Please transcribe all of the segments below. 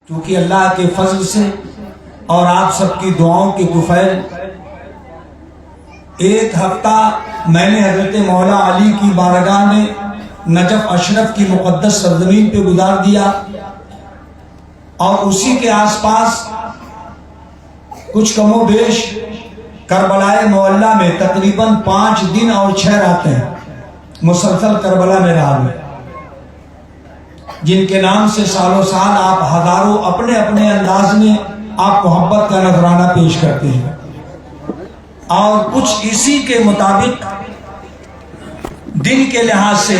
چونکہ اللہ کے فضل سے اور آپ سب کی دعاؤں کے کفیل ایک ہفتہ میں نے حضرت مولا علی کی بارگاہ میں نجف اشرف کی مقدس سرزمین پہ گزار دیا، اور اسی کے آس پاس کچھ کم و بیش کربلائے معلیٰ میں تقریباً 5 دن اور 6 راتیں مسلسل کربلا میں رہا میں، جن کے نام سے سالوں سال آپ ہزاروں اپنے اپنے انداز میں آپ محبت کا نذرانہ پیش کرتے ہیں، اور کچھ اسی کے مطابق دن کے لحاظ سے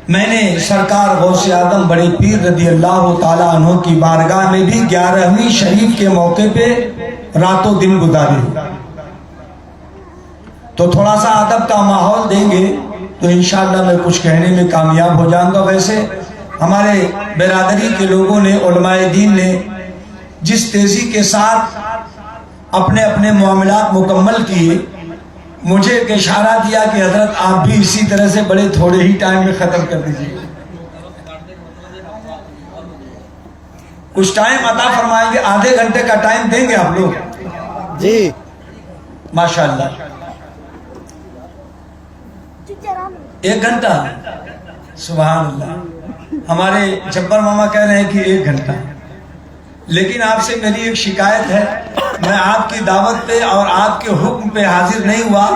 میں نے سرکار غوث اعظم بڑے پیر رضی اللہ تعالیٰ عنہ کی بارگاہ میں بھی 11ویں شریف کے موقع پہ راتوں دن گزارے۔ تو تھوڑا سا ادب کا ماحول دیں گے تو انشاءاللہ میں کچھ کہنے میں کامیاب ہو جاؤں گا۔ ویسے ہمارے برادری کے لوگوں نے، علماء دین نے جس تیزی کے ساتھ اپنے اپنے معاملات مکمل کیے، مجھے ایک اشارہ دیا کہ حضرت آپ بھی اسی طرح سے بڑے تھوڑے ہی ٹائم میں ختم کر دیجیے، کچھ ٹائم عطا فرمائیں گے، آدھے گھنٹے کا ٹائم دیں گے آپ لوگ؟ جی ماشاءاللہ۔ 1 گھنٹہ؟ سبحان اللہ۔ ہمارے جبر ماما کہہ رہے ہیں کہ 1 گھنٹہ، لیکن آپ سے میری ایک شکایت ہے، میں آپ کی دعوت پہ اور آپ کے حکم پہ حاضر نہیں ہوا،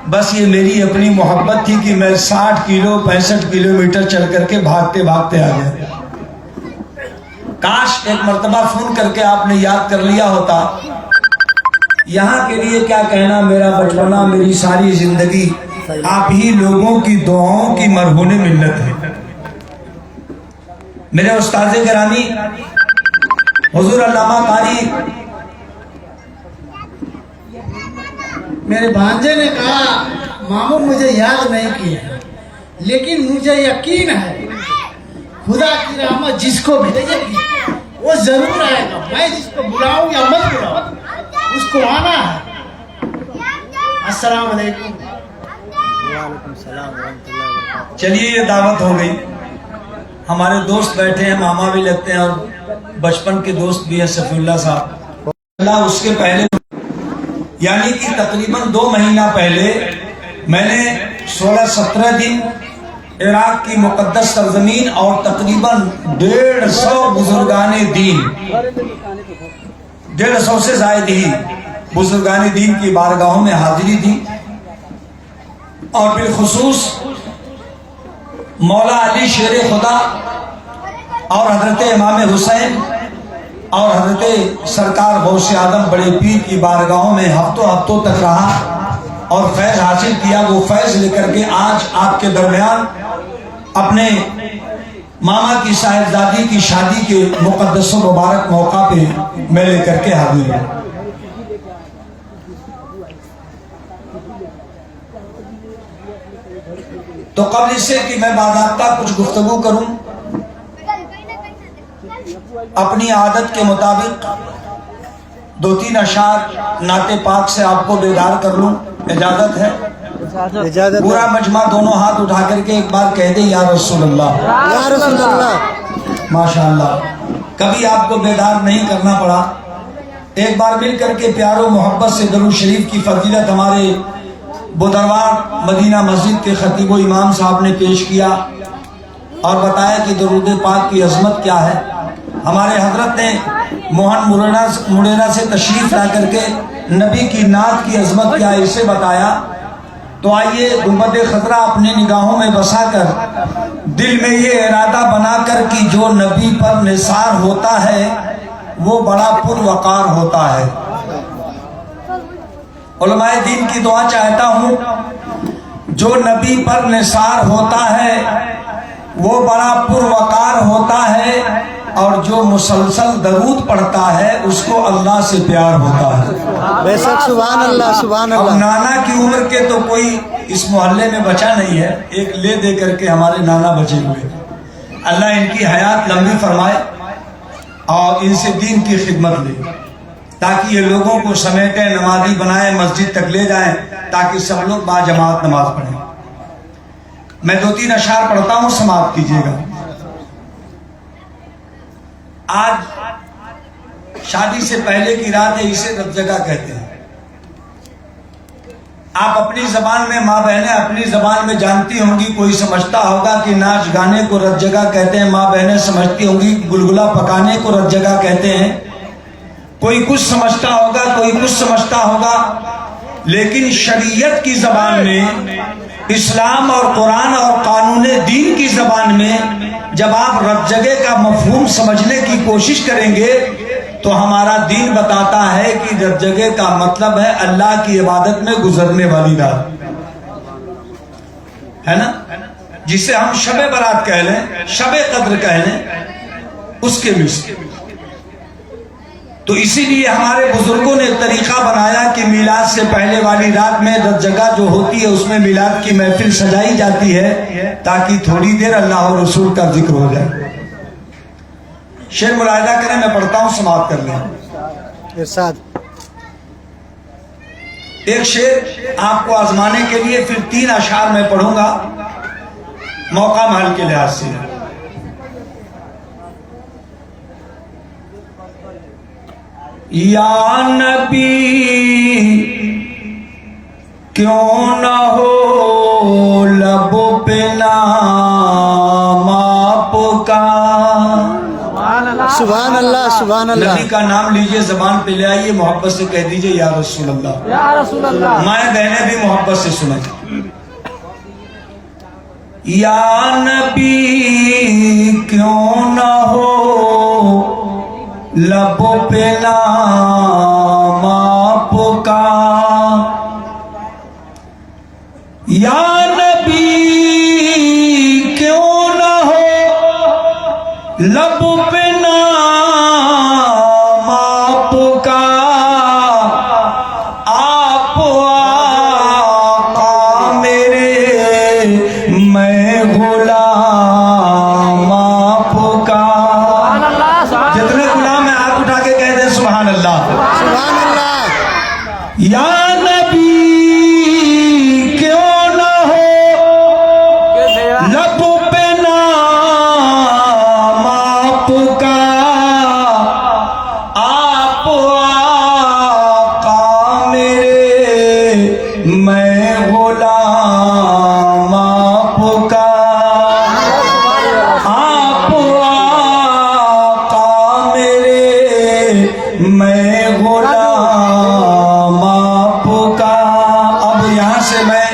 بس یہ میری اپنی محبت تھی کہ میں 60 کلو 65 کلومیٹر چل کر کے بھاگتے بھاگتے آ گیا۔ کاش ایک مرتبہ فون کر کے آپ نے یاد کر لیا ہوتا۔ یہاں کے لیے کیا کہنا، میرا بچپنا، میری ساری زندگی آپ ہی لوگوں کی دعاؤں کی مرہون منت ہے۔ میرے استاد گرامی حضور علامہ قاری، میرے بھانجے نے کہا ماموں مجھے یاد نہیں کیا، لیکن مجھے یقین ہے خدا کی رحمت جس کو بھیجے گی وہ ضرور آئے گا۔ میں جس کو بلاؤں یا مت بلاؤں اس کو آنا ہے۔ السلام علیکم۔ وعلیکم السلام ورحمۃ اللہ وبرکاتہ۔ چلیے یہ دعوت ہو گئی، ہمارے دوست بیٹھے ہیں، ماما بھی لگتے ہیں اور بچپن کے دوست بھی ہیں صفی اللہ صاحب۔ اللہ اس کے پہلے یعنی کہ تقریباً 2 مہینہ پہلے میں نے 16-17 دن عراق کی مقدس سرزمین اور تقریباً 150 بزرگان دین، 150 سے زائد ہی بزرگان دین کی بارگاہوں میں حاضری دی، اور بالخصوص مولا علی شیر خدا اور حضرت امام حسین اور حضرت سرکار غوث اعظم بڑے پیر کی بارگاہوں میں ہفتوں تک رہا اور فیض حاصل کیا۔ وہ فیض لے کر کے آج آپ کے درمیان اپنے ماما کی صاحبزادی کی شادی کے مقدس و مبارک موقع پہ میں لے کر کے حاضر ہوں۔ تو قبل اس سے کہ میں باضابطہ کچھ گفتگو کروں، اپنی عادت کے مطابق 2-3 اشعار نعت پاک سے آپ کو بیدار کر لوں، اجازت ہے؟ پورا مجمع دونوں ہاتھ اٹھا کر کے ایک بار کہہ دے یا رسول اللہ، یا رسول اللہ۔ ماشاءاللہ، کبھی آپ کو بیدار نہیں کرنا پڑا۔ ایک بار مل کر کے پیار و محبت سے درود شریف کی فضیلت ہمارے بدروار مدینہ مسجد کے خطیب و امام صاحب نے پیش کیا اور بتایا کہ درود پاک کی عظمت کیا ہے۔ ہمارے حضرت نے موہن مرینا سے تشریف لا کر کے نبی کی نعت کی عظمت کیا ہے اسے بتایا۔ تو آئیے گنبد خضرا اپنی نگاہوں میں بسا کر دل میں یہ ارادہ بنا کر کہ جو نبی پر نثار ہوتا ہے وہ بڑا پروقار ہوتا ہے۔ علماء دین کی دعا چاہتا ہوں، جو نبی پر نثار ہوتا ہے وہ بڑا پروقار ہوتا ہے، اور جو مسلسل درود پڑھتا ہے اس کو اللہ سے پیار ہوتا ہے۔ بے شک، سبحان اللہ سبحان اب اللہ۔ نانا کی عمر کے تو کوئی اس محلے میں بچا نہیں ہے، ایک لے دے کر کے ہمارے نانا بچے ہوئے۔ اللہ ان کی حیات لمبی فرمائے اور ان سے دین کی خدمت لے، تاکہ یہ لوگوں کو سمیٹیں، نمازی بنائیں، مسجد تک لے جائیں، تاکہ سب لوگ با جماعت نماز پڑھیں۔ میں 2-3 اشعار پڑھتا ہوں، سماعت کیجیے گا۔ آج شادی سے پہلے کی رات ہے، اسے رت جگہ کہتے ہیں۔ آپ اپنی زبان میں، ماں بہنیں اپنی زبان میں جانتی ہوں گی، کوئی سمجھتا ہوگا کہ ناچ گانے کو رت جگہ کہتے ہیں، ماں بہنیں سمجھتی ہوں گی گلگلا پکانے کو رت جگہ کہتے ہیں، کوئی کچھ سمجھتا ہوگا، کوئی کچھ سمجھتا ہوگا، لیکن شریعت کی زبان میں، اسلام اور قرآن اور قانون دین کی زبان میں جب آپ رت جگہ کا مفہوم سمجھنے کی کوشش کریں گے تو ہمارا دین بتاتا ہے کہ رت جگہ کا مطلب ہے اللہ کی عبادت میں گزرنے والی رات، ہے نا، جسے ہم شب برات کہہ لیں، شب قدر کہہ لیں، اس کے مثل۔ تو اسی لیے ہمارے بزرگوں نے طریقہ بنایا کہ میلاد سے پہلے والی رات میں رت جگہ جو ہوتی ہے اس میں میلاد کی محفل سجائی جاتی ہے تاکہ تھوڑی دیر اللہ اور رسول کا ذکر ہو جائے۔ شعر ملاحظہ کریں، میں پڑھتا ہوں، سماعت کر لیں۔ ارشاد۔ ایک شعر آپ کو آزمانے کے لیے، پھر 3 اشعار میں پڑھوں گا موقع محل کے لحاظ سے۔ یا نبی کیوں نہ ہو لبوں پہ نام آپ کا، سبحان اللہ، سبحان اللہ۔ نبی کا نام لیجئے، زبان پہ لے آئیے، محبت سے کہہ دیجئے یا رسول اللہ، یا رسول اللہ۔ مائیں بہنیں بھی محبت سے سنیں۔ یا نبی کیوں نہ ہو لبوں پہ نام آپ کا، یا نبی کیوں نہ ہو لبوں پہ نام آپ کا، آپ آقا میرے میں غلام آپ کا۔ جتنے غلام ہیں آپ اٹھا کے کہہ دیں سبحان اللہ، سبحان اللہ۔ یا نبی کیوں نہ ہو لبوں پہ نام آپ کا، آپ آقا میرے میں غلام آپ کا، آپ آقا میرے میں غلام آپ کا۔ اب یہاں سے میں،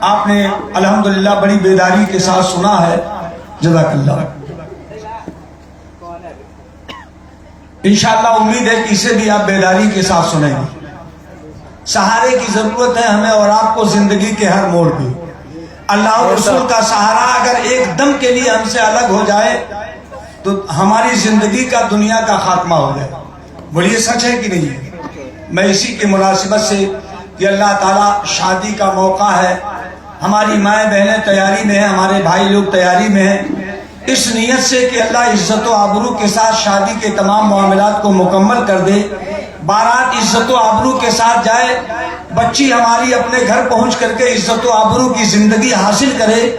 آپ نے الحمدللہ بڑی بیداری کے ساتھ سنا ہے، جزاک اللہ۔ انشاءاللہ امید ہے کہ اسے بھی آپ بیداری کے ساتھ سنیں گے۔ سہارے کی ضرورت ہے ہمیں اور آپ کو زندگی کے ہر موڑ پہ۔ اللہ اور رسول کا سہارا اگر ایک دم کے لیے ہم سے الگ ہو جائے تو ہماری زندگی کا، دنیا کا خاتمہ ہو جائے۔ بولیے سچ ہے کہ نہیں ہے؟ میں اسی کی مناسبت سے کہ اللہ تعالیٰ شادی کا موقع ہے، ہماری مائیں بہنیں تیاری میں ہیں، ہمارے بھائی لوگ تیاری میں ہیں، اس نیت سے کہ اللہ عزت و آبرو کے ساتھ شادی کے تمام معاملات کو مکمل کر دے، بارات عزت و آبرو کے ساتھ جائے، بچی ہماری اپنے گھر پہنچ کر کے عزت و آبرو کی زندگی حاصل کرے۔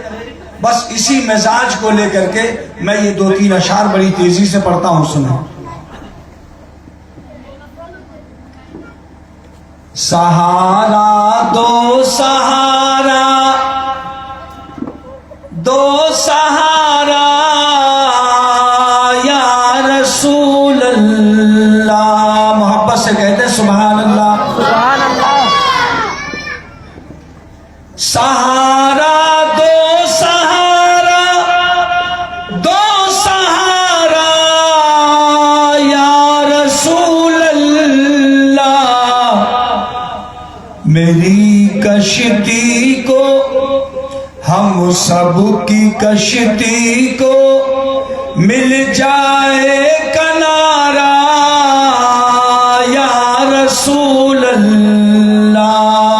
بس اسی مزاج کو لے کر کے میں یہ 2-3 اشعار بڑی تیزی سے پڑھتا ہوں، سنیں۔ سہارا دو سہارا، دو سہارا یا رسول اللہ، محبت سے کہتے ہیں سبحان اللہ، سبحان اللہ۔ سہارا دو سہارا، دو سہارا یا رسول اللہ، میری کشتی کو، ہم سب کی کشتی کو مل جائے کنارہ یا رسول اللہ،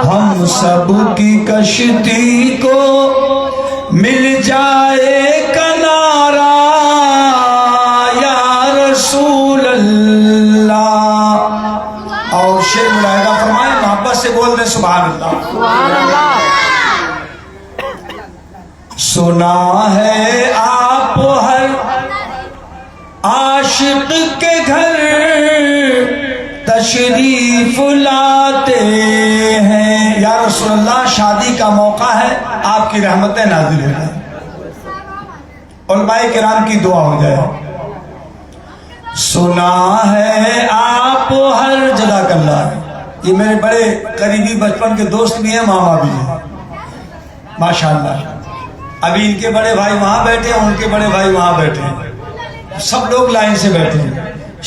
ہم سب کی کشتی کو مل جائے کنارہ یا رسول اللہ۔ اور شعر ملاحظہ فرمائیں، محبت سے بول دیں سبحان اللہ، سبحان اللہ۔ سنا ہے آپ ہر عاشق کے گھر تشریف لاتے ہیں. یا رسول اللہ شادی کا موقع ہے, آپ کی رحمتیں نازل ہو جائیں, علماء کرام کی دعا ہو جائے. سنا ہے آپ ہر جزاک اللہ, یہ میرے بڑے قریبی بچپن کے دوست بھی ہیں, ماما بھی ہیں ماشاءاللہ. ابھی ان کے بڑے بھائی وہاں بیٹھے ہیں, ان کے بڑے بھائی وہاں بیٹھے ہیں, سب لوگ لائن سے بیٹھے ہیں.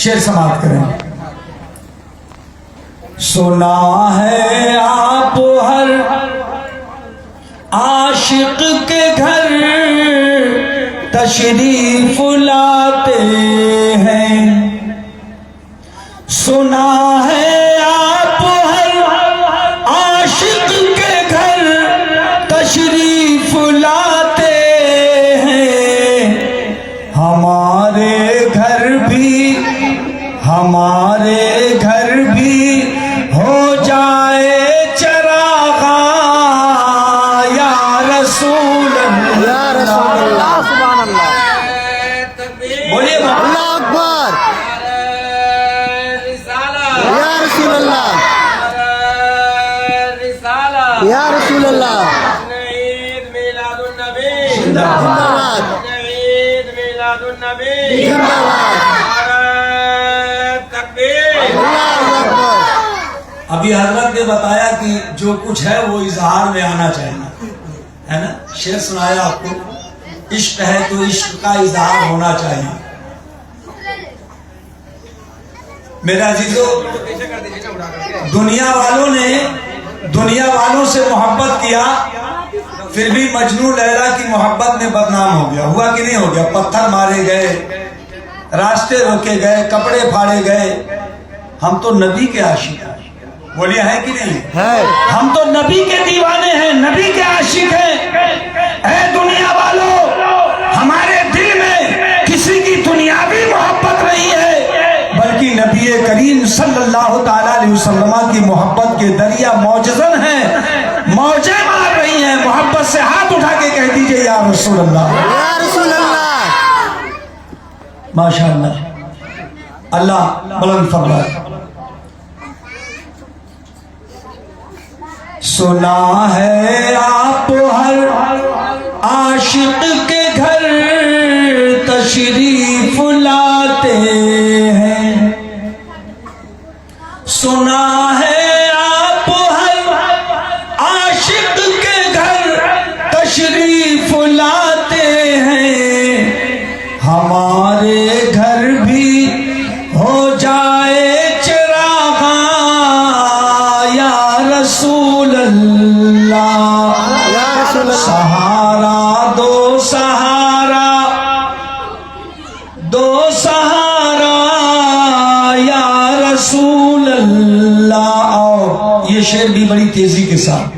شعر سماعت کریں. سنا ہے آپ ہر عاشق کے گھر تشریف لاتے ہیں. سنا ہے آپ ہر عاشق کے گھر تشریف لاتے ہیں. ہمارے گھر بھی ہو جائے چراغاں یا رسول اللہ. سبحان اللہ. بولیے اللہ اکبر. یا رسول اللہ, یا رسول اللہ. زندہ باد, زندہ باد. اللہ اکبر. ابھی حضرت نے بتایا کہ جو کچھ ہے وہ اظہار میں آنا چاہیے, ہے نا. شعر سنایا آپ کو, عشق ہے تو عشق کا اظہار ہونا چاہیے. میرے عزیزو, دنیا والوں سے محبت کیا, پھر بھی مجنون لیلا کی محبت میں بدنام ہو گیا. ہوا کہ نہیں ہو گیا؟ پتھر مارے گئے, راستے روکے گئے, کپڑے پھاڑے گئے. ہم تو نبی کے عاشق ہیں, بولیے ہے کہ نہیں ہے. ہم تو نبی کے دیوانے ہیں, نبی کے عاشق ہیں. اے دنیا والوں, ہمارے دل میں کسی کی دنیاوی محبت نہیں ہے, بلکہ نبی کریم صلی اللہ تعالی علیہ وسلم کی محبت کے دریا موجزن ہیں, موجیں مار رہی ہیں. محبت سے ہاتھ اٹھا کے کہہ دیجئے یا رسول اللہ, یا رسول اللہ. ماشاءاللہ. اللہ بلند فرمائے. سنا ہے آپ ہر عاشق کے گھر تشریف لاتے ہیں. سنا ہے آپ ہر عاشق کے گھر تشریف لاتے ہیں. ہمارے گھر بھی ہو جائے چراغاں یا رسول اللہ. یا رسول اللہ. سہارا دو سہارا یا رسول اللہ. اور یہ شعر بھی بڑی تیزی کے ساتھ.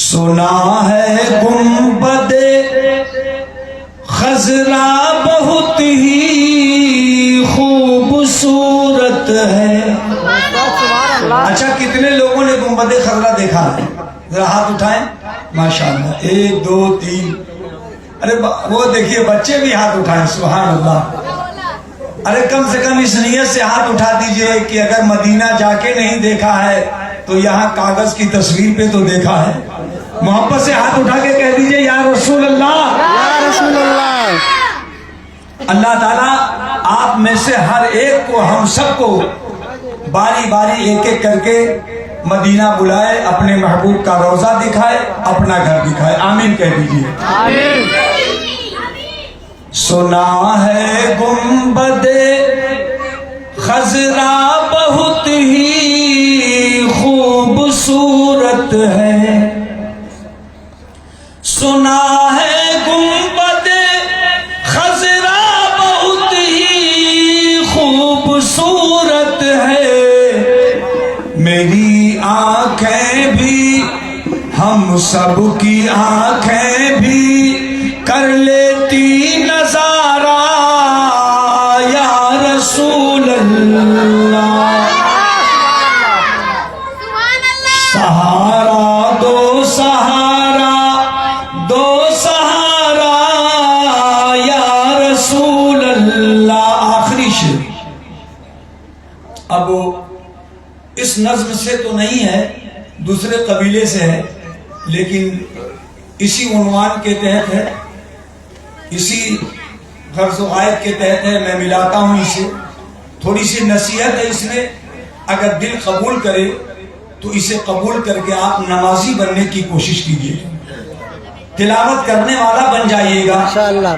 سنا ہے گنبد خضرا بہت ہی خوبصورت ہے. سبحان اللہ. اچھا, کتنے لوگوں نے گنبد خضرا دیکھا ہے؟ ذرا ہاتھ اٹھائیں. ماشاءاللہ, 1 2 3. ارے وہ دیکھیے بچے بھی ہاتھ اٹھائیں. سبحان اللہ. ارے کم سے کم اس نیت سے ہاتھ اٹھا دیجئے کہ اگر مدینہ جا کے نہیں دیکھا ہے تو یہاں کاغذ کی تصویر پہ تو دیکھا ہے. محبت سے ہاتھ اٹھا کے کہہ دیجئے یا رسول اللہ, یا رسول اللہ. اللہ تعالیٰ آپ میں سے ہر ایک کو, ہم سب کو باری باری ایک ایک کر کے مدینہ بلائے, اپنے محبوب کا روضہ دکھائے, اپنا گھر دکھائے. آمین کہہ دیجئے. آمین. سنا ہے گنبد خضرا بہت ہی خوبصورت ہے. سنا ہے گنبد خضرا بہت ہی خوبصورت ہے. میری آنکھیں بھی, ہم سب کی آنکھیں بھی کر لیتی نظارہ یا رسول اللہ. سہارا دو سہارا یا رسول رسول اللہ. آخری شعر. اب اس نظم سے تو نہیں ہے, دوسرے قبیلے سے ہے, لیکن اسی عنوان کے تحت ہے, اسی غرض و غائب کے تحت ہے. میں ملاتا ہوں اسے. تھوڑی سی نصیحت ہے اس میں, اگر دل قبول کرے تو اسے قبول کر کے آپ نمازی بننے کی کوشش کیجیے, تلاوت کرنے والا بن جائیے گا, انشاءاللہ.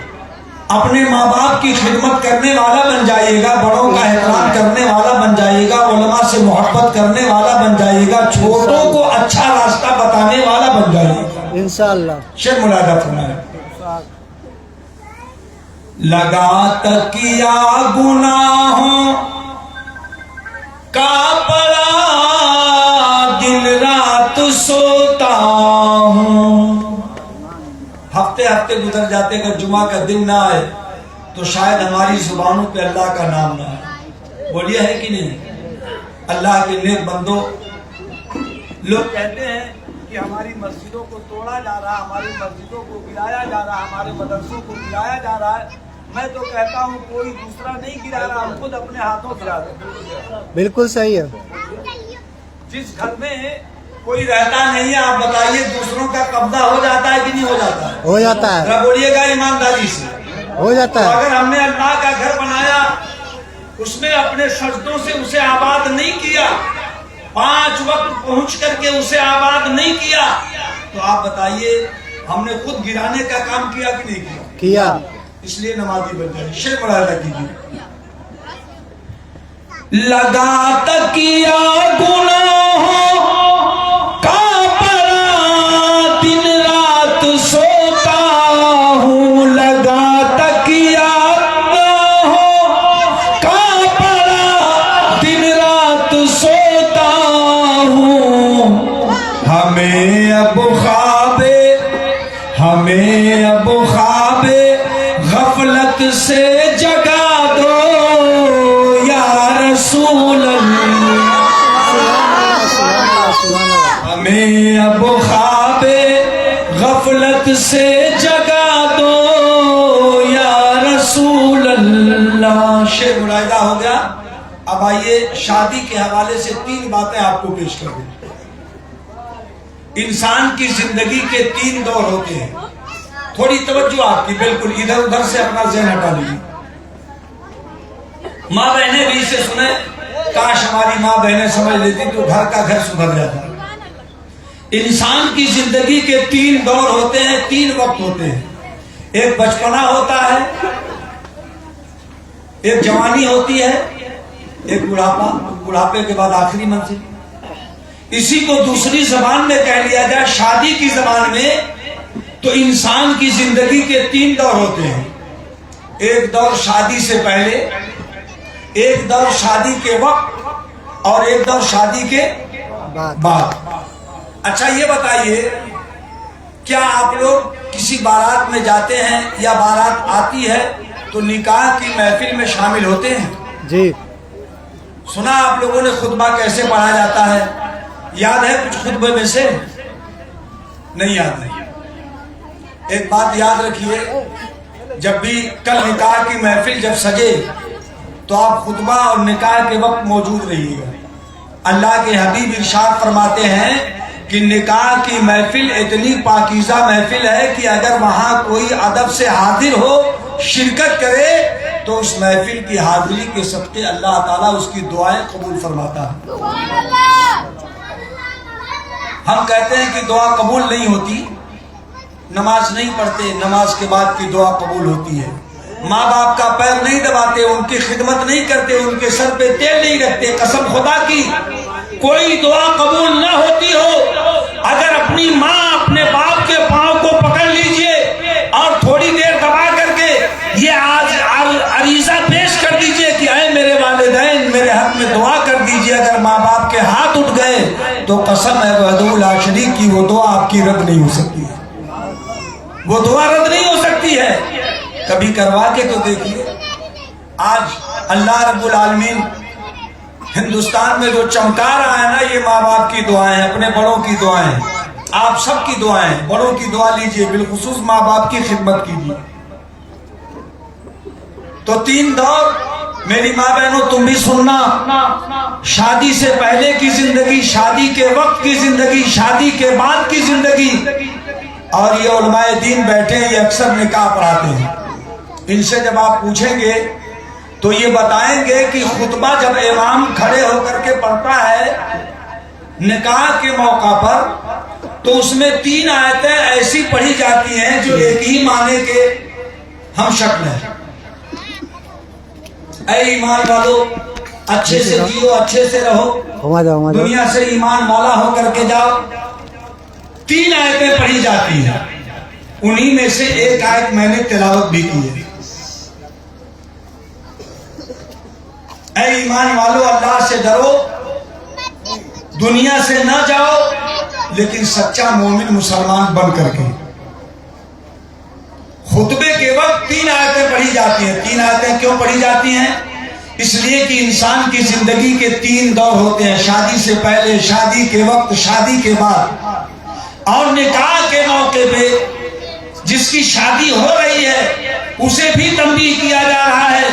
اپنے ماں باپ کی خدمت کرنے والا بن جائیے گا, بڑوں کا احترام کرنے والا بن جائیے گا, علماء سے محبت کرنے والا بن جائیے گا, چھوٹوں کو اچھا راستہ بتانے والا بن جائیے گا. انشاءاللہ. شعر ملاحظہ فرمائیں. لگا تکیا گناہوں کا پڑا, دن رات سوتا ہوں. ہفتے ہفتے گزر جاتے, اگر جمعہ کا دن نہ آئے تو شاید ہماری زبانوں پہ اللہ کا نام نہ آئے. بولیے ہے کہ نہیں؟ اللہ کے نیک بندو, لوگ کہتے ہیں کہ ہماری مسجدوں کو توڑا جا رہا, ہماری مسجدوں کو گرایا جا رہا, ہمارے مدرسوں کو گرایا جا رہا ہے. میں تو کہتا ہوں کوئی دوسرا نہیں گرا رہا, ہم خود اپنے ہاتھوں گرا رہے ہیں. بالکل صحیح ہے. جس گھر میں کوئی رہتا نہیں ہے, آپ بتائیے دوسروں کا قبضہ ہو جاتا ہے کہ نہیں ہو جاتا ہے؟ ہو جاتا ہے. ذرا بولیے گا ایمانداری سے. ہو جاتا تو ہے. اگر ہم نے اللہ کا گھر بنایا, اس میں اپنے سجدوں سے اسے آباد نہیں کیا, 5 وقت پہنچ کر کے اسے آباد نہیں کیا, تو آپ بتائیے ہم نے خود گرانے کا کام کیا کہ نہیں کیا؟ کیا. اس لیے نمازی بن جائے. شعر ملاحظہ کیجیے. لگا تکیا گناہوں کا پڑا, دن رات سوتا ہوں. لگا تکیا گناہوں کا پڑا, دن رات سوتا ہوں. ہمیں اب خواب غفلت سے جگا دو یا رسول اللہ. ہمیں اب خواب غفلت سے جگا دو یا رسول اللہ. شعر ملاحظہ ہو گیا. اب آئیے شادی کے حوالے سے 3 باتیں آپ کو پیش کر دیں. انسان کی زندگی کے 3 دور ہوتے ہیں. تھوڑی توجہ آپ کی, بالکل ادھر ادھر سے اپنا ذہن ہٹا لیجیے. ماں بہنیں بھی اسے سنیں, کاش ہماری ماں بہنیں سمجھ لیتی تو گھر کا گھر سدھر جاتا. انسان کی زندگی کے 3 دور ہوتے ہیں, 3 وقت ہوتے ہیں. ایک بچپنا ہوتا ہے, ایک جوانی ہوتی ہے, ایک بڑھاپا, بڑھاپے کے بعد آخری منزل. اسی کو دوسری زبان میں کہہ لیا جائے, شادی کی زبان میں, تو انسان کی زندگی کے 3 دور ہوتے ہیں. ایک دور شادی سے پہلے, ایک دور شادی کے وقت, اور ایک دور شادی کے بعد. اچھا یہ بتائیے, کیا آپ لوگ کسی بارات میں جاتے ہیں یا بارات آتی ہے تو نکاح کی محفل میں شامل ہوتے ہیں؟ جی. سنا آپ لوگوں نے خطبہ کیسے پڑھا جاتا ہے؟ یاد ہے کچھ خطبے میں سے؟ نہیں یاد ہے. ایک بات یاد رکھیے, جب بھی کل نکاح کی محفل جب سجے تو آپ خطبہ اور نکاح کے وقت موجود رہیے گا. اللہ کے حبیب ارشاد فرماتے ہیں کہ نکاح کی محفل اتنی پاکیزہ محفل ہے کہ اگر وہاں کوئی ادب سے حاضر ہو, شرکت کرے, تو اس محفل کی حاضری کے صدقے اللہ تعالیٰ اس کی دعائیں قبول فرماتا ہے. ہم کہتے ہیں کہ دعا قبول نہیں ہوتی, نماز نہیں پڑھتے, نماز کے بعد کی دعا قبول ہوتی ہے. ماں باپ کا پیر نہیں دباتے, ان کی خدمت نہیں کرتے, ان کے سر پہ تیل نہیں رکھتے, قسم خدا کی کوئی دعا قبول نہ ہوتی ہو. اگر اپنی ماں اپنے باپ کے پاؤں کو پکڑ لیجئے اور تھوڑی دیر دبا کر کے یہ آج عریضہ پیش کر دیجئے کہ اے میرے والدین میرے حق میں دعا کر دیجئے, اگر ماں باپ کے ہاتھ اٹھ گئے تو قسم ہے وحدہ لا شریک کی وہ دعا آپ کی رد نہیں ہو سکتی ہے. وہ دعا رد نہیں ہو سکتی ہے. کبھی کروا کے تو دیکھیے. آج اللہ رب العالمین ہندوستان میں جو چمکا رہا ہے نا, یہ ماں باپ کی دعائیں, اپنے بڑوں کی دعائیں, آپ سب کی دعائیں. بڑوں کی دعا لیجئے, بالخصوص ماں باپ کی خدمت کیجئے. تو 3 دور میری ماں بہنوں تم بھی سننا، شادی سے پہلے کی زندگی، شادی کے وقت کی زندگی، شادی کے بعد کی زندگی. اور یہ علماء دین بیٹھے ہیں، یہ اکثر نکاح پڑھاتے ہیں. ان سے جب آپ پوچھیں گے تو یہ بتائیں گے کہ خطبہ جب امام کھڑے ہو کر کے پڑھتا ہے نکاح کے موقع پر تو اس میں 3 آیتیں ایسی پڑھی جاتی ہیں جو ایک ہی معنی کے ہم شکل ہیں. اے ایمان والو اچھے سے جیو، اچھے سے رہو، دنیا سے ایمان والا ہو کر کے جاؤ. 3 آیتیں پڑھی جاتی ہیں، انہی میں سے ایک آیت میں نے تلاوت بھی کی ہے. اے ایمان والو اللہ سے ڈرو، دنیا سے نہ جاؤ لیکن سچا مومن مسلمان بن کر کے. خطبے کے وقت 3 آیتیں پڑھی جاتی ہیں. 3 آیتیں کیوں پڑھی جاتی ہیں؟ اس لیے کہ انسان کی زندگی کے 3 دور ہوتے ہیں، شادی سے پہلے، شادی کے وقت، شادی کے بعد. اور نکاح کے موقع پہ جس کی شادی ہو رہی ہے اسے بھی تنبیہ کیا جا رہا ہے،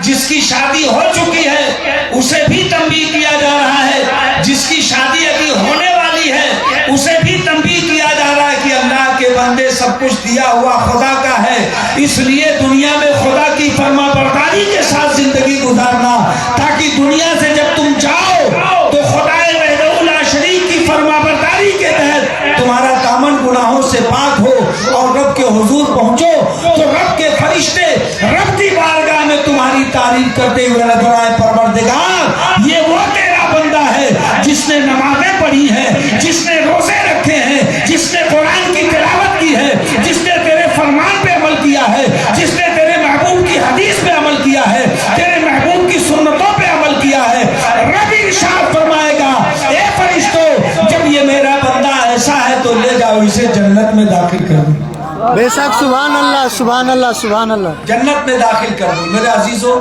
جس کی شادی ہو چکی ہے اسے بھی تنبیہ کیا جا رہا ہے، جس کی شادی ابھی ہونے والی ہے اسے بھی تنبیہ کیا جا رہا ہے کہ اللہ کے بندے سب کچھ دیا ہوا خدا کا ہے، اس لیے دنیا میں خدا کی فرما برداری کے ساتھ زندگی گزارنا، تاکہ دنیا سے جب تم جاؤ تو خدا وحدہ لا شریک کی فرما برداری کے تحت تمہارا دامن گناہوں سے پاک ہو اور رب کے حضور پہنچو تو رب کے فرشتے رب کی بارگاہ میں تمہاری تعریف کرتے ہوئے نظر آئے، پروردگار یہ وہ تیرا بندہ ہے جس نے نمازیں پڑھی ہیں، جس نے روزے رکھے ہیں، جس نے قرآن کی تلاوت کی ہے، جس نے تیرے فرمان پہ عمل کیا ہے، جس نے تیرے محبوب کی حدیث پہ عمل کیا ہے، تیرے محبوب کی سنتوں پہ عمل کیا ہے. رب ارشاد فرمائے گا اے فرشتوں جب یہ میرا بندہ ایسا ہے تو لے جاؤ اسے جنت میں داخل کر دو. بے شک سبحان اللہ سبحان اللہ سبحان اللہ. جنت میں داخل کر دو. میرے عزیزو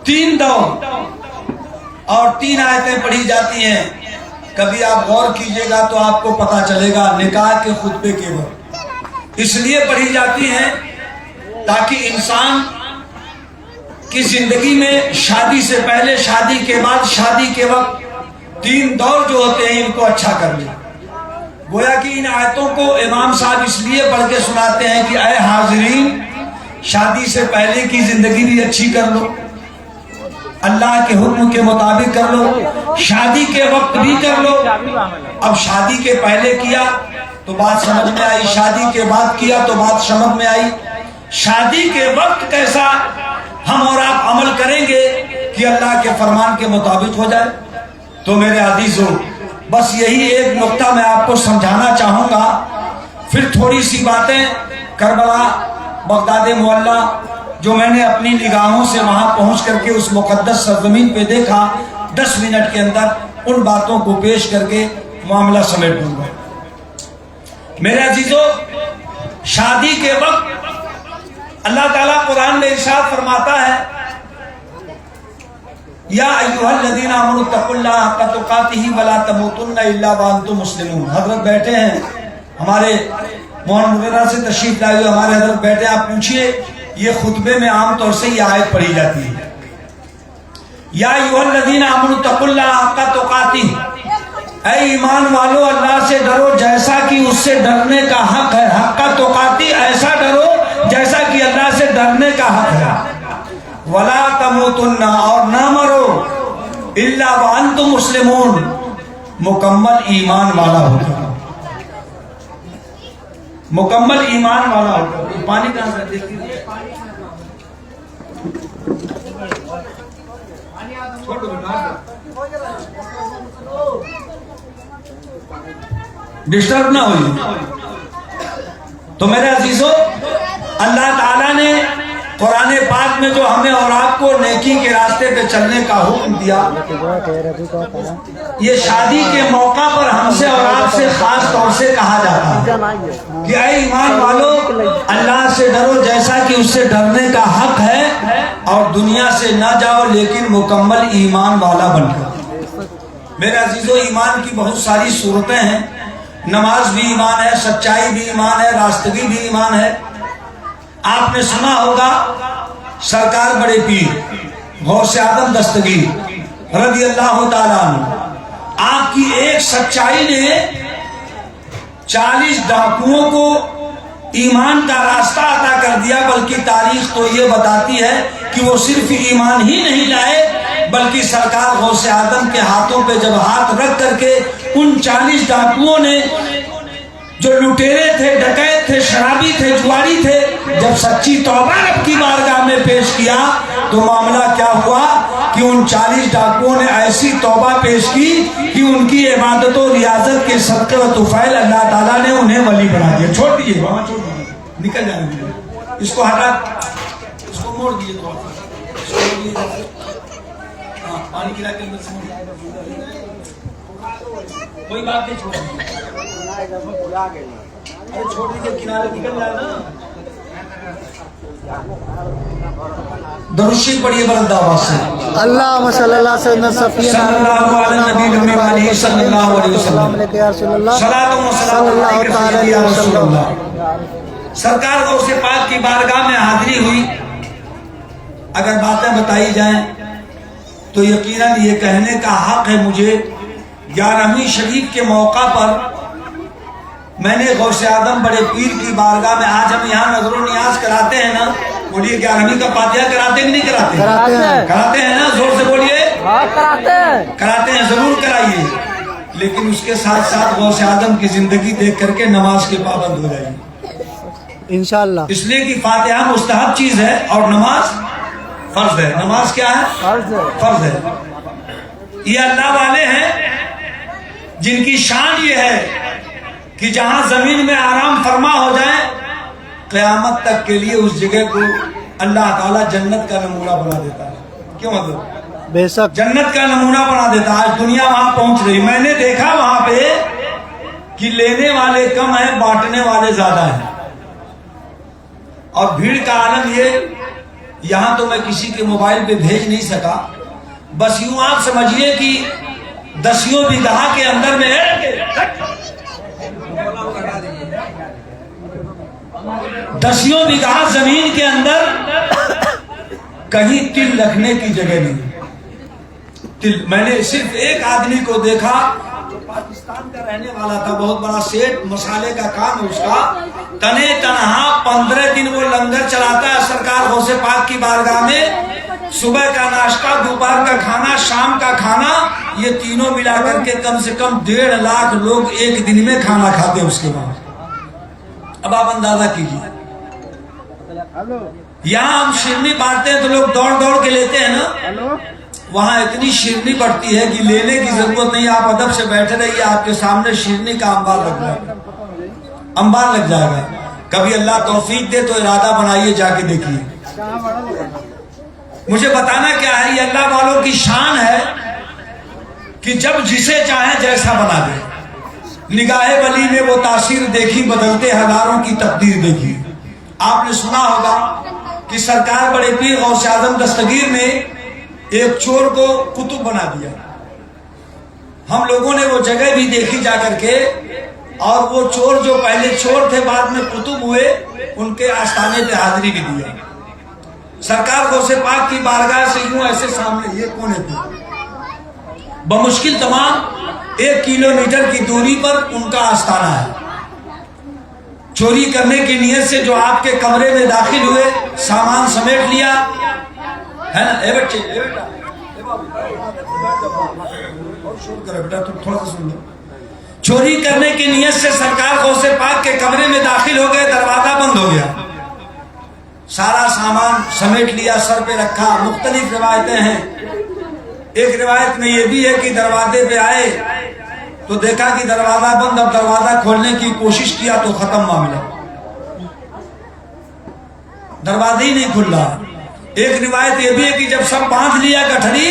3 دور اور 3 آیتیں پڑھی جاتی ہیں. کبھی آپ غور کیجئے گا تو آپ کو پتا چلے گا نکاح کے خطبے کے وقت اس لیے پڑھی جاتی ہیں تاکہ انسان کی زندگی میں شادی سے پہلے، شادی کے بعد، شادی کے وقت 3 دور جو ہوتے ہیں ان کو اچھا کر لے. گویا کہ ان آیتوں کو امام صاحب اس لیے پڑھ کے سناتے ہیں کہ اے حاضرین شادی سے پہلے کی زندگی بھی اچھی کر لو، اللہ کے حکم کے مطابق کر لو، شادی کے وقت بھی کر لو. اب شادی کے پہلے کیا تو بات سمجھ میں آئی، شادی کے بعد کیا تو بات سمجھ میں آئی. شادی کے وقت کیسا ہم اور آپ عمل کریں گے کہ اللہ کے فرمان کے مطابق ہو جائے. تو میرے عزیزو بس یہی ایک نقطہ میں آپ کو سمجھانا چاہوں گا، پھر تھوڑی سی باتیں کربلا بغداد معلیٰ جو میں نے اپنی نگاہوں سے وہاں پہنچ کر کے اس مقدس سرزمین پہ دیکھا، 10 منٹ کے اندر ان باتوں کو پیش کر کے معاملہ سمیٹ دوں گا. میرے عزیزو شادی کے وقت اللہ تعالیٰ قرآن میں ارشاد فرماتا ہے یا ایھا الذین آمنوا اتقوا اللہ حق تقاتہ ولا تموتن الا وانتم مسلمون. حضرت بیٹھے ہیں ہمارے مولانا مغیرہ سے تشریف لائے ہوئے ہمارے حضرت بیٹھے ہیں. آپ پوچھئے یہ خطبے میں عام طور سے یہ آیت پڑھی جاتی ہے یا ایھا الذین آمنوا اتقوا اللہ حق تقاتہ، اے ایمان والو اللہ سے ڈرو جیسا کہ اس سے ڈرنے کا حق ہے. حق تقاتہ ایسا ڈرو جیسا کہ اللہ سے ڈرنے کا حق ہے. ولا تموتن اور نہ مرو الا وانتم مسلمون، مکمل ایمان والا ہو کر، مکمل ایمان والا ہو کر. پانی کہاں سے دیکھتی ڈسٹرب نہ ہوئی. تو میرے عزیزو اللہ تعالیٰ نے قرآن پاک میں جو ہمیں اور آپ کو نیکی کے راستے پہ چلنے کا حکم دیا، یہ شادی کے موقع پر ہم سے اور آپ سے خاص طور سے کہا جاتا ہے کہ اے ایمان والو اللہ سے ڈرو جیسا کہ اس سے ڈرنے کا حق ہے، اور دنیا سے نہ جاؤ لیکن مکمل ایمان والا بن کر. میرے عزیزو ایمان کی بہت ساری صورتیں ہیں. نماز بھی ایمان ہے، سچائی بھی ایمان ہے، راستگی بھی ایمان ہے. آپ نے سنا ہوگا سرکار بڑے پیر غوث اعظم دستگیر رضی اللہ تعالیٰ عنہ، آپ کی ایک سچائی نے 40 ڈاکوؤں کو ایمان کا راستہ عطا کر دیا، بلکہ تاریخ تو یہ بتاتی ہے کہ وہ صرف ایمان ہی نہیں لائے، بلکہ سرکار غوث اعظم کے ہاتھوں پہ جب ہاتھ رکھ کر کے ان 40 ڈاکوؤں نے جو لٹیرے تھے، ڈکیت تھے، شرابی تھے، جواری تھے، جب سچی توبہ رب کی بارگاہ میں پیش کیا تو معاملہ کیا ہوا کہ ان 40 ڈاکوؤں نے ایسی توبہ پیش کی کہ ان کی عبادت و ریاضت کے صدقے و طفیل اللہ تعالیٰ نے انہیں ولی بنا دیا۔ چھوڑ دیجیے وہاں، چھوڑ دیجیے، نکل جانے دیجیے، اس کو ہٹا، اس کو موڑ دیجیے، پانی گرا کے اندر سے موڑ دیجیے، کوئی بات نہیں، چھوڑ دیجیے، ارے چھوڑ دیجیے، کنارے نکل جائے نا۔ درود شریف پڑھیے بلند آواز سے، اللہم صلی اللہ سیدنا صفی صلی اللہ علیہ نبی نبی علیہ صلی اللہ علیہ وسلم، یا رسول اللہ صلاۃ و سلام علیک سیدی یا رسول اللہ۔ سرکار غوث پاک کی بارگاہ میں حاضری ہوئی، اگر باتیں بتائی جائیں تو یقیناً یہ کہنے کا حق ہے مجھے، 11ویں شریف کے موقع پر میں نے غوث اعظم بڑے پیر کی بارگاہ میں، آج ہم یہاں نظر و نیاز کراتے ہیں نا، بولیے 11ویں کا فاتحہ کراتے کہ نہیں کراتے؟ کراتے ہیں نا، زور سے بولیے، کراتے ہیں، ضرور کرائیے، لیکن اس کے ساتھ ساتھ غوث اعظم کی زندگی دیکھ کر کے نماز کے پابند ہو جائیے انشاءاللہ، اس لیے کہ فاتحہ مستحب چیز ہے اور نماز فرض ہے۔ نماز کیا ہے؟ فرض ہے۔ یہ اللہ والے ہیں جن کی شان یہ ہے کہ جہاں زمین میں آرام فرما ہو جائے، قیامت تک کے لیے اس جگہ کو اللہ تعالیٰ جنت کا نمونہ بنا دیتا ہے۔ کیوں مطلب؟ بے شک جنت کا نمونہ بنا دیتا ہے۔ آج دنیا وہاں پہنچ رہی، میں نے دیکھا وہاں پہ کہ لینے والے کم ہیں، بانٹنے والے زیادہ ہیں، اور بھیڑ کا عالم یہ، یہاں تو میں کسی کے موبائل پہ بھیج نہیں سکا، بس یوں آپ سمجھیے کہ 10 بیگھہ کے اندر میں 10 بیگھہ زمین کے اندر کہیں تل رکھنے کی جگہ نہیں۔ تل، میں نے صرف ایک آدمی کو دیکھا جو پاکستان کا رہنے والا تھا، بہت بڑا سیٹ، مسالے کا کام ہے اس کا، تنے تنہا 15 دن وہ لنگر چلاتا ہے سرکار غوث پاک کی بارگاہ میں، صبح کا ناشتہ، دوپہر کا کھانا، شام کا کھانا، یہ تینوں ملا کر کے کم سے کم 1.5 لاکھ لوگ ایک دن میں کھانا کھاتے ہیں اس کے بعد۔ اب آپ اندازہ کیجیے، یہاں ہم شیرنی بانٹتے ہیں تو لوگ دوڑ دوڑ کے لیتے ہیں نا، وہاں اتنی شیرنی پڑتی ہے کہ لینے کی ضرورت نہیں، آپ ادب سے بیٹھے رہیے، آپ کے سامنے شیرنی کا انبار لگ جائے گا، انبار لگ جائے گا۔ کبھی اللہ توفیق دے تو ارادہ بنائیے، جا کے دیکھیے۔ مجھے بتانا کیا ہے، یہ اللہ والوں کی شان ہے کہ جب جسے چاہیں جیسا بنا دے۔ نگاہ ولی میں وہ تاثیر دیکھی، بدلتے ہزاروں کی تقدیر دیکھی۔ آپ نے سنا ہوگا کہ سرکار بڑے پیر غوث اعظم دستگیر نے ایک چور کو قطب بنا دیا۔ ہم لوگوں نے وہ جگہ بھی دیکھی جا کر کے، اور وہ چور جو پہلے چور تھے بعد میں قطب ہوئے، ان کے آستانے پہ حاضری بھی دیا۔ سرکار غوث پاک کی بارگاہ سے یوں ایسے سامنے، یہ کونے پہ بمشکل تمام 1 کلومیٹر کی دوری پر ان کا آستانہ ہے۔ چوری کرنے کی نیت سے جو آپ کے کمرے میں داخل ہوئے، سامان سمیٹ لیا ہے نا، اے بچے، اے بیٹا، بیٹا تم تھوڑا سا سن لو۔ چوری کرنے کی نیت سے سرکار غوث پاک کے کمرے میں داخل ہو گئے، دروازہ بند ہو گیا، سارا سامان سمیٹ لیا، سر پہ رکھا۔ مختلف روایتیں ہیں، ایک روایت میں یہ بھی ہے کہ دروازے پہ آئے تو دیکھا کہ دروازہ بند، اب دروازہ کھولنے کی کوشش کیا تو ختم معاملہ، دروازہ ہی نہیں کھل رہا۔ ایک روایت یہ بھی ہے کہ جب سب باندھ لیا گٹھڑی،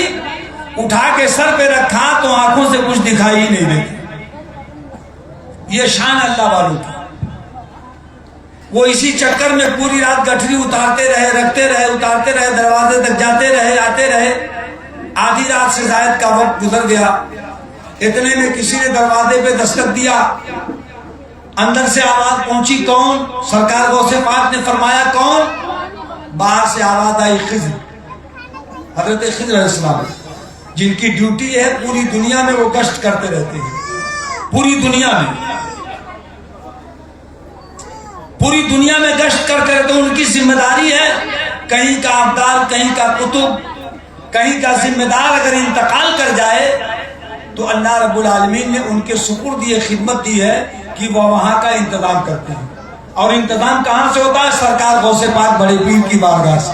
اٹھا کے سر پہ رکھا تو آنکھوں سے کچھ دکھائی ہی نہیں دیتا۔ یہ شان اللہ والوں کی۔ وہ اسی چکر میں پوری رات گٹھڑی اتارتے رہے، رکھتے رہے، اتارتے رہے، دروازے تک جاتے رہے، آتے رہے۔ آدھی رات سے زائد کا وقت گزر گیا، اتنے میں کسی نے دروازے پہ دستک دیا، اندر سے آواز پہنچی، کون؟ سرکار غوث پاک نے فرمایا کون؟ باہر سے آواز آئی خضر، حضرت خضر علیہ السلام، جن کی ڈیوٹی ہے پوری دنیا میں وہ گشت کرتے رہتے ہیں، پوری دنیا میں گشت کرتے رہتے ہیں۔ ان کی ذمہ داری ہے کہیں کا ابدال، کہیں کا کتب، کہیں کا ذمہ دار اگر انتقال کر جائے تو اللہ رب العالمین نے ان کے سپرد یہ خدمت دی ہے کہ وہ وہاں کا انتظام کرتے ہیں۔ اور انتظام کہاں سے ہوتا ہے؟ سرکار غوث پاک بڑے پیر کی بارگاہ سے۔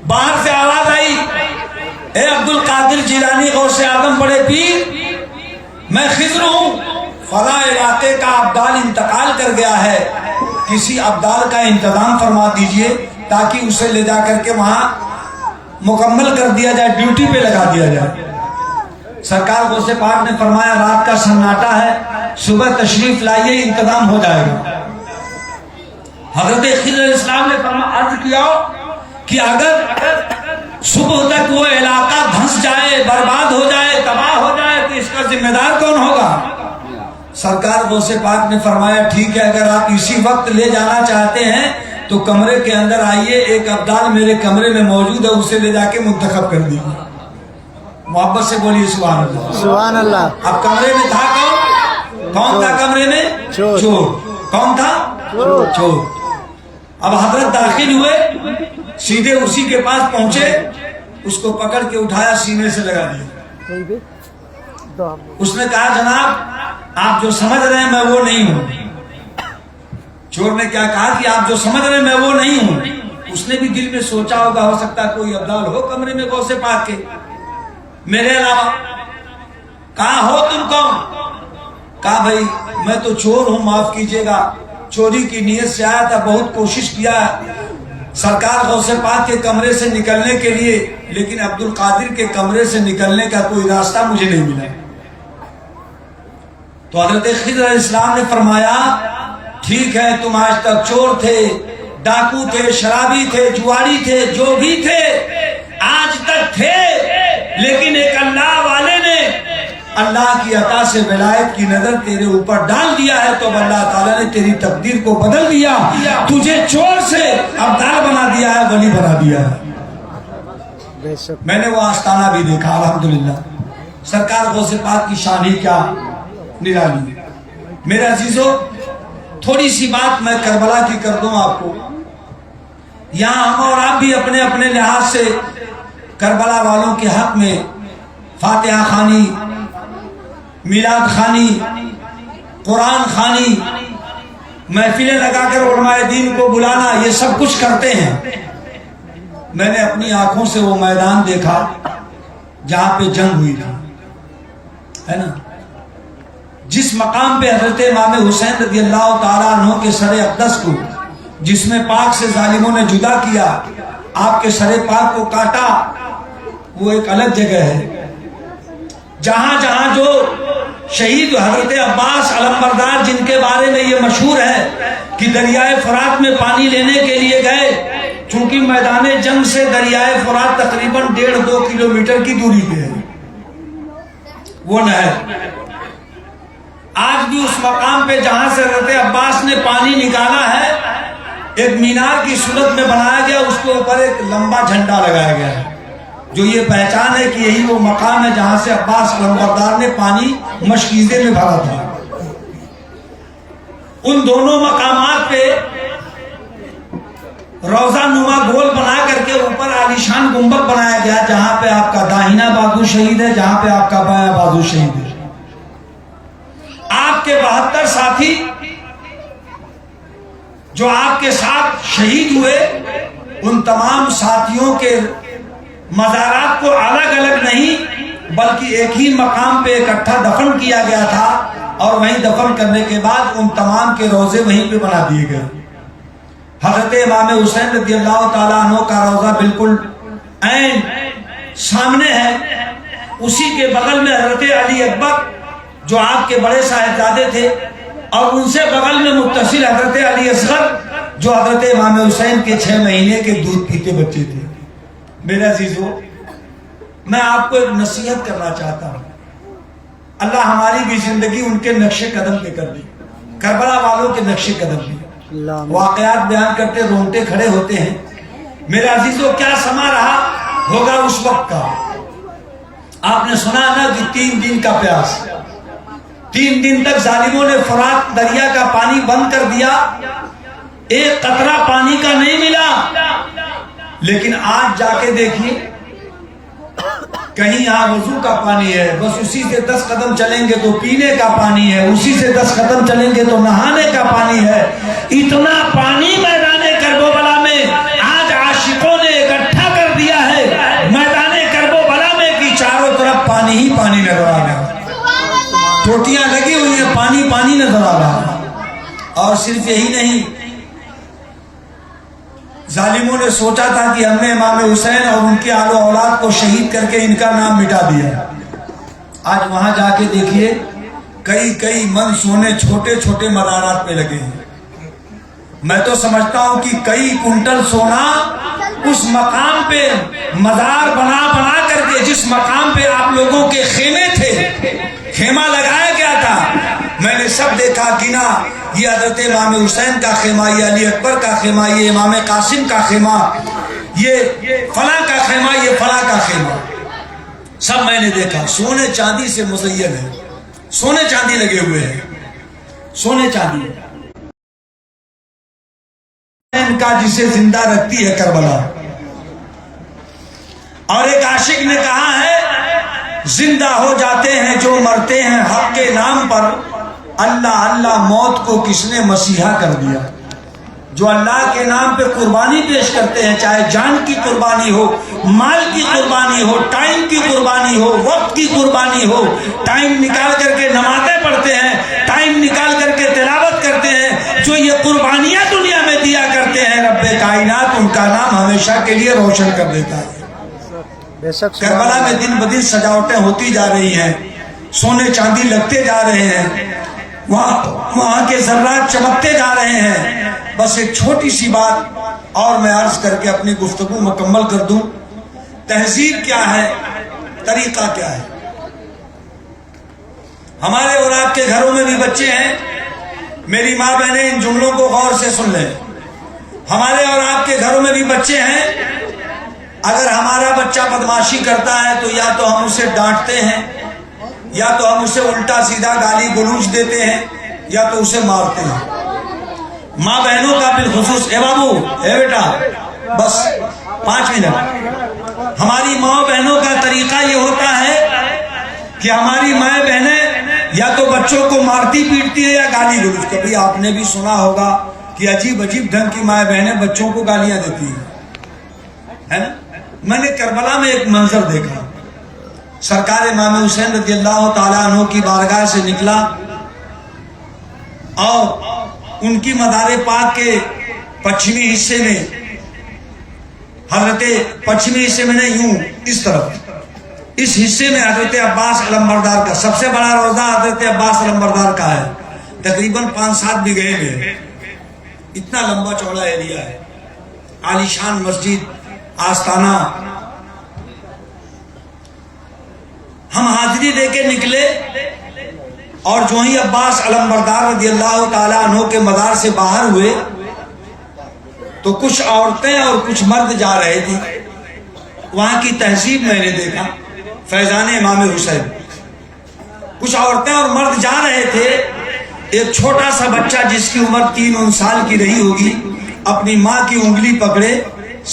باہر سے آواز آئی، اے عبد القادر جیلانی غوث اعظم بڑے پیر، میں خضر ہوں، فلاں علاقے کا ابدال انتقال کر گیا ہے، کسی ابدال کا انتظام فرما دیجئے تاکہ اسے لے جا کر کے وہاں مکمل کر دیا جائے، ڈیوٹی پہ لگا دیا جائے۔ سرکار غوث پاک نے فرمایا رات کا سناٹا ہے، صبح تشریف لائیے، انتظام ہو جائے گا۔ حضرت خضر علیہ السلام نے فرمایا، عرض کیا کہ اگر صبح تک وہ علاقہ دھنس جائے، برباد ہو جائے، تباہ ہو جائے تو اس کا ذمہ دار کون ہوگا؟ سرکار غوث پاک نے فرمایا ٹھیک ہے، اگر آپ اسی وقت لے جانا چاہتے ہیں تو کمرے کے اندر آئیے، ایک ابدال میرے کمرے میں موجود ہے، اسے لے جا کے منتخب کر دیجیے۔ محبت سے بولیے سبحان اللہ، سبحان اللہ۔ اب کمرے میں تھا کون تھا کمرے میں؟ چور۔ کون تھا؟ چور۔ اب حضرت داخل ہوئے، سیدھے اسی کے پاس پہنچے، اس کو پکڑ کے اٹھایا، سینے سے لگا دیا۔ اس نے کہا جناب آپ جو سمجھ رہے ہیں میں وہ نہیں ہوں۔ چور نے کیا کہا کہ آپ جو سمجھ رہے ہیں میں وہ نہیں ہوں۔ اس نے بھی دل میں سوچا ہوگا ہو سکتا ہے کوئی ابدال ہو کمرے میں غوث پاک کے میرے علاوہ۔ کہا ہو تم کون؟ کہا بھائی میں تو چور ہوں، معاف کیجئے گا، چوری کی نیت سے آیا تھا، بہت کوشش کیا سرکار غوث پاک کے کمرے سے نکلنے کے لیے، لیکن عبد القادر کے کمرے سے نکلنے کا کوئی راستہ مجھے نہیں ملا۔ تو حضرت خضر علیہ السلام نے فرمایا ٹھیک ہے، تم آج تک چور تھے، ڈاکو تھے، شرابی تھے، جواری تھے، جو بھی تھے آج تک تھے، لیکن ایک اللہ والے نے اللہ کی عطا سے ولایت کی نظر تیرے اوپر ڈال دیا ہے، تو اللہ تعالیٰ نے تیری تقدیر کو بدل دیا، تجھے چور سے ابدال بنا دیا ہے، ولی بنا دیا ہے۔ میں نے وہ آستانہ بھی دیکھا الحمدللہ۔ سرکار غوث پاک کی شان ہی کیا نرالی۔ میرے عزیزو تھوڑی سی بات میں کربلا کی کر دوں آپ کو۔ یہاں ہم اور آپ بھی اپنے اپنے لحاظ سے کربلا والوں کے حق میں فاتحہ خوانی، میلاد خوانی، قرآن خوانی، محفلیں لگا کر علماء دین کو بلانا، یہ سب کچھ کرتے ہیں۔ میں نے اپنی آنکھوں سے وہ میدان دیکھا جہاں پہ جنگ ہوئی تھی، ہے نا، جس مقام پہ حضرت امام حسین رضی اللہ تعالیٰ عنہ کے سر اقدس کو، جس میں پاک سے ظالموں نے جدا کیا، آپ کے سر پاک کو کاٹا، وہ ایک الگ جگہ ہے۔ جہاں جہاں جو شہید حضرت عباس علمبردار، جن کے بارے میں یہ مشہور ہے کہ دریائے فرات میں پانی لینے کے لیے گئے، چونکہ میدان جنگ سے دریائے فرات تقریباً 1.5-2 کلومیٹر کی دوری پہ ہے وہ نہر۔ آج بھی اس مقام پہ جہاں سے حضرت عباس نے پانی نکالا ہے، ایک مینار کی صورت میں بنایا گیا، اس کے اوپر ایک لمبا جھنڈا لگایا گیا ہے، جو یہ پہچان ہے کہ یہی وہ مقام ہے جہاں سے عباس علمبردار نے پانی مشکیزے میں بھرا تھا۔ ان دونوں مقامات پہ روضہ نما گول بنا کر کے اوپر عالیشان گنبد بنایا گیا، جہاں پہ آپ کا داہنا بازو شہید ہے، جہاں پہ آپ کا بایاں بازو شہید ہے۔ آپ کے 72 ساتھی جو آپ کے ساتھ شہید ہوئے، ان تمام ساتھیوں کے مزارات کو الگ الگ نہیں بلکہ ایک ہی مقام پہ اکٹھا دفن کیا گیا تھا، اور وہیں دفن کرنے کے بعد ان تمام کے روزے وہیں پہ بنا دیے گئے۔ حضرت امام حسین رضی اللہ تعالیٰ عنہ کا روزہ بالکل عین سامنے ہے، اسی کے بغل میں حضرت علی اکبر جو آپ کے بڑے صاحبزادے تھے، اور ان سے بغل میں متصل حضرت علی اصغر جو حضرت امام حسین کے 6 مہینے کے دودھ پیتے بچے تھے۔ میرے عزیزو میں آپ کو ایک نصیحت کرنا چاہتا ہوں، اللہ ہماری بھی زندگی ان کے نقش قدم پہ کر دی، کربلا والوں کے نقش قدم پہ۔ اللہ واقعات بیان کرتے رونگٹے کھڑے ہوتے ہیں. میرے عزیزوں کیا سما رہا ہوگا اس وقت کا. آپ نے سنا نا کہ 3 دن کا پیاس, 3 دن تک ظالموں نے فرات دریا کا پانی بند کر دیا, ایک قطرہ پانی کا نہیں ملا. لیکن آج جا کے دیکھیے کہیں یہاں وضو کا پانی ہے, بس اسی سے 10 قدم چلیں گے تو پینے کا پانی ہے, اسی سے 10 قدم چلیں گے تو نہانے کا پانی ہے. اتنا پانی میدان کربلا میں آج عاشقوں نے اکٹھا کر دیا ہے. میدان کربلا میں کہ چاروں طرف پانی ہی پانی نظر آ رہا, ٹوٹیاں لگی ہوئی ہیں, پانی پانی نظر آ رہا. اور صرف یہی نہیں, ظالموں نے سوچا تھا کہ ہم نے امام حسین اور ان کے آل و اولاد کو شہید کر کے ان کا نام مٹا دیا. آج وہاں جا کے دیکھیے کئی من سونے چھوٹے چھوٹے مزارات پہ لگے ہیں. میں تو سمجھتا ہوں کہ کئی کنٹل سونا اس مقام پہ مزار بنا بنا کر کے, جس مقام پہ آپ لوگوں کے خیمے تھے, خیمہ لگایا گیا تھا, میں نے سب دیکھا گنا. یہ حضرت امام حسین کا خیمہ, یہ علی اکبر کا خیمہ, یہ امام قاسم کا خیمہ, یہ فلاں کا خیمہ, یہ فلاں کا خیمہ, سب میں نے دیکھا. سونے چاندی سے مزین ہے, سونے چاندی لگے ہوئے ہیں, سونے چاندی کا جسے زندہ رکھتی ہے کربلا. اور ایک عاشق نے کہا ہے زندہ ہو جاتے ہیں جو مرتے ہیں حق کے نام پر, اللہ اللہ موت کو کس نے مسیحا کر دیا. جو اللہ کے نام پہ قربانی پیش کرتے ہیں, چاہے جان کی قربانی ہو, مال کی قربانی ہو, ٹائم کی قربانی ہو, وقت کی قربانی ہو, ٹائم نکال کر کے نمازیں پڑھتے ہیں, ٹائم نکال کر کے تلاوت کرتے ہیں, جو یہ قربانیاں دنیا میں دیا کرتے ہیں, رب کائنات ان کا نام ہمیشہ کے لیے روشن کر دیتا ہے. بے شک کربلا میں دن بدن سجاوٹیں ہوتی جا رہی ہیں, سونے چاندی لگتے جا رہے ہیں, وہاں کے ذرات چمکتے جا رہے ہیں. بس ایک چھوٹی سی بات اور میں عرض کر کے اپنی گفتگو مکمل کر دوں. تہذیب کیا ہے, طریقہ کیا ہے. ہمارے اور آپ کے گھروں میں بھی بچے ہیں, میری ماں بہنیں ان جملوں کو غور سے سن لیں. ہمارے اور آپ کے گھروں میں بھی بچے ہیں, اگر ہمارا بچہ بدماشی کرتا ہے تو یا تو ہم اسے ڈانٹتے ہیں, یا تو ہم اسے الٹا سیدھا گالی گلوچ دیتے ہیں, یا تو اسے مارتے ہیں. ماں بہنوں کا بالخصوص, اے بابو, اے بیٹا, بس 5 منٹ. ہماری ماں بہنوں کا طریقہ یہ ہوتا ہے کہ ہماری مائیں بہنیں یا تو بچوں کو مارتی پیٹتی ہے یا گالی گلوچ. کبھی آپ نے بھی سنا ہوگا کہ عجیب عجیب ڈھنگ کی مائیں بہنیں بچوں کو گالیاں دیتی ہیں, ہے نا. میں نے کربلا میں ایک منظر دیکھا. سرکار امام حسین رضی اللہ تعالیٰ عنہ کی بارگاہ سے نکلا اور ان کی مزار پاک کے پچھمی حصے میں, حضرت پچھمی حصے میں نہیں, یوں اس طرف, اس حصے میں حضرت عباس علمبردار کا سب سے بڑا روضہ حضرت عباس علمبردار کا ہے. تقریباً 5-7 بیگھے میں, اتنا لمبا چوڑا ایریا ہے, عالیشان مسجد, آستانہ. ہم حاضری دے کے نکلے اور جو ہی عباس علمبردار رضی اللہ تعالیٰ عنہ کے مزار سے باہر ہوئے تو کچھ عورتیں اور کچھ مرد جا رہے تھے. وہاں کی تہذیب میں نے دیکھا, فیضان امام حسین, کچھ عورتیں اور مرد جا رہے تھے. ایک چھوٹا سا بچہ جس کی عمر 3 سال کی رہی ہوگی, اپنی ماں کی انگلی پکڑے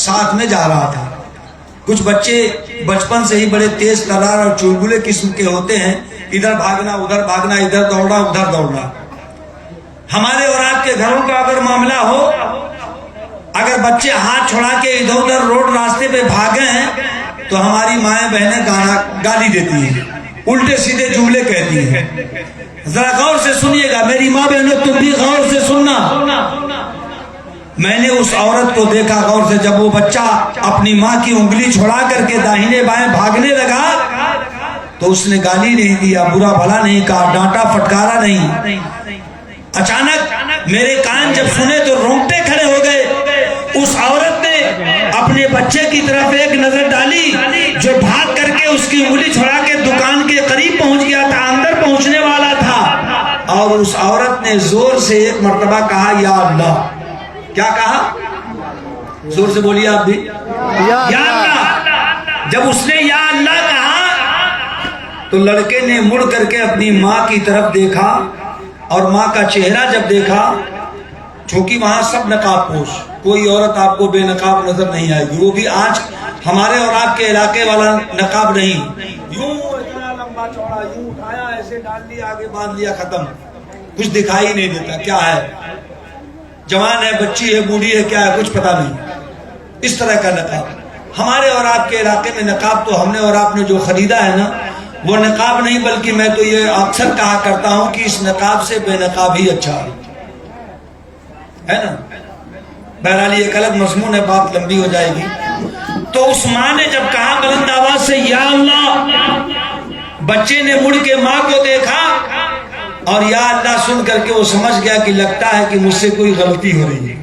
ساتھ میں جا رہا تھا. کچھ بچے بچپن سے ہی بڑے تیز ترار اور چلبلے قسم کے ہوتے ہیں, ادھر بھاگنا ادھر بھاگنا, ادھر دوڑنا ادھر دوڑنا. ہمارے اور آپ کے گھروں کا اگر معاملہ ہو, اگر بچے ہاتھ چھڑا کے ادھر ادھر روڈ راستے پہ بھاگے ہیں تو ہماری مائیں بہنیں گالی دیتی ہیں, الٹے سیدھے جملے کہتی ہیں. ذرا غور سے سنیے گا میری ماں بہنوں, تم بھی غور سے سننا. میں نے اس عورت کو دیکھا غور سے, جب وہ بچہ اپنی ماں کی انگلی چھڑا کر کے داہنے بائیں بھاگنے لگا تو اس نے گالی نہیں دیا, برا بھلا نہیں کہا, ڈانٹا پھٹکارا نہیں. اچانک میرے کان جب سنے تو رونگٹے کھڑے ہو گئے. اس عورت نے اپنے بچے کی طرف ایک نظر ڈالی جو بھاگ کر کے اس کی انگلی چھڑا کے دکان کے قریب پہنچ گیا تھا, اندر پہنچنے والا تھا, اور اس عورت نے زور سے ایک مرتبہ کہا یا اللہ. کیا کہا؟ زور سے بولیے آپ بھی. یا یا اللہ. جب اس نے یا اللہ کہا تو لڑکے نے مڑ کر کے اپنی ماں کی طرف دیکھا اور ماں کا چہرہ جب دیکھا، چونکہ وہاں سب نقاب پوش، کوئی عورت آپ کو بے نقاب نظر نہیں آئے گی. وہ بھی آج ہمارے اور آپ کے علاقے والا نقاب نہیں، یوں اتنا لمبا چوڑا یوں اٹھایا ایسے ڈال لیا آگے باندھ لیا ختم، کچھ دکھائی نہیں دیتا. کیا ہے؟ جوان ہے، بچی ہے، بوڑھی ہے، کیا ہے کچھ پتا نہیں. اس طرح کا نقاب ہمارے اور آپ کے علاقے میں نقاب تو ہم نے اور آپ نے جو خریدا ہے نا وہ نقاب نہیں، بلکہ میں تو یہ اکثر کہا کرتا ہوں کہ اس نقاب سے بے نقاب ہی اچھا ہے نا. بہرحال یہ ایک الگ مضمون ہے، بات لمبی ہو جائے گی. تو اس ماں نے جب کہا بلند آواز سے یا اللہ، بچے نے مڑ کے ماں کو دیکھا اور یا اللہ سن کر کے وہ سمجھ گیا کہ لگتا ہے کہ مجھ سے کوئی غلطی ہو رہی ہے،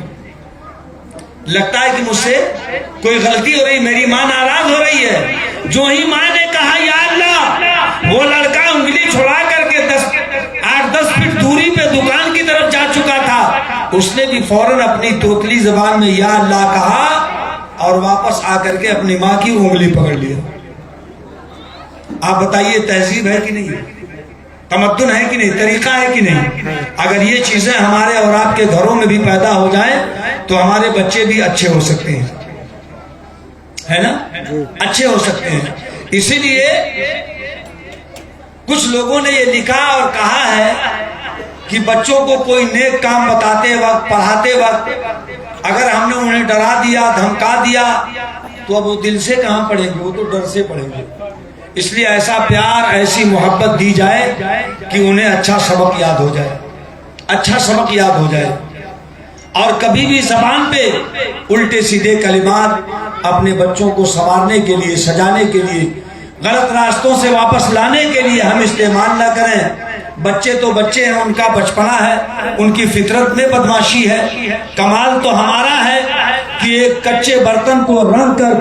لگتا ہے کہ مجھ سے کوئی غلطی ہو رہی، میری ماں ناراض ہو رہی ہے. جو ہی ماں نے کہا یا اللہ، وہ لڑکا انگلی چھڑا کر کے 8-10 فٹ دوری پہ دکان کی طرف جا چکا تھا. اس نے بھی فوراً اپنی توتلی زبان میں یا اللہ کہا اور واپس آ کر کے اپنی ماں کی انگلی پکڑ لیا. آپ بتائیے تہذیب ہے کہ نہیں؟ تمدن ہے کہ نہیں؟ طریقہ ہے کہ نہیں؟ اگر یہ چیزیں ہمارے اور آپ کے گھروں میں بھی پیدا ہو جائیں تو ہمارے بچے بھی اچھے ہو سکتے ہیں، ہے نا؟ اچھے ہو سکتے ہیں. اسی لیے کچھ لوگوں نے یہ لکھا اور کہا ہے کہ بچوں کو کوئی نیک کام بتاتے وقت، پڑھاتے وقت اگر ہم نے انہیں ڈرا دیا، دھمکا دیا تو اب وہ دل سے کہاں پڑھیں گے، وہ تو ڈر سے پڑھیں گے. اس لیے ایسا پیار، ایسی محبت دی جائے کہ انہیں اچھا سبق یاد ہو جائے، اچھا سبق یاد ہو جائے. اور کبھی بھی زبان پہ الٹے سیدھے کلمات اپنے بچوں کو سنوارنے کے لیے، سجانے کے لیے، غلط راستوں سے واپس لانے کے لیے ہم استعمال نہ کریں. بچے تو بچے ہیں، ان کا بچپنا ہے، ان کی فطرت میں بدماشی ہے. کمال تو ہمارا ہے کہ ایک کچے برتن کو رنگ کر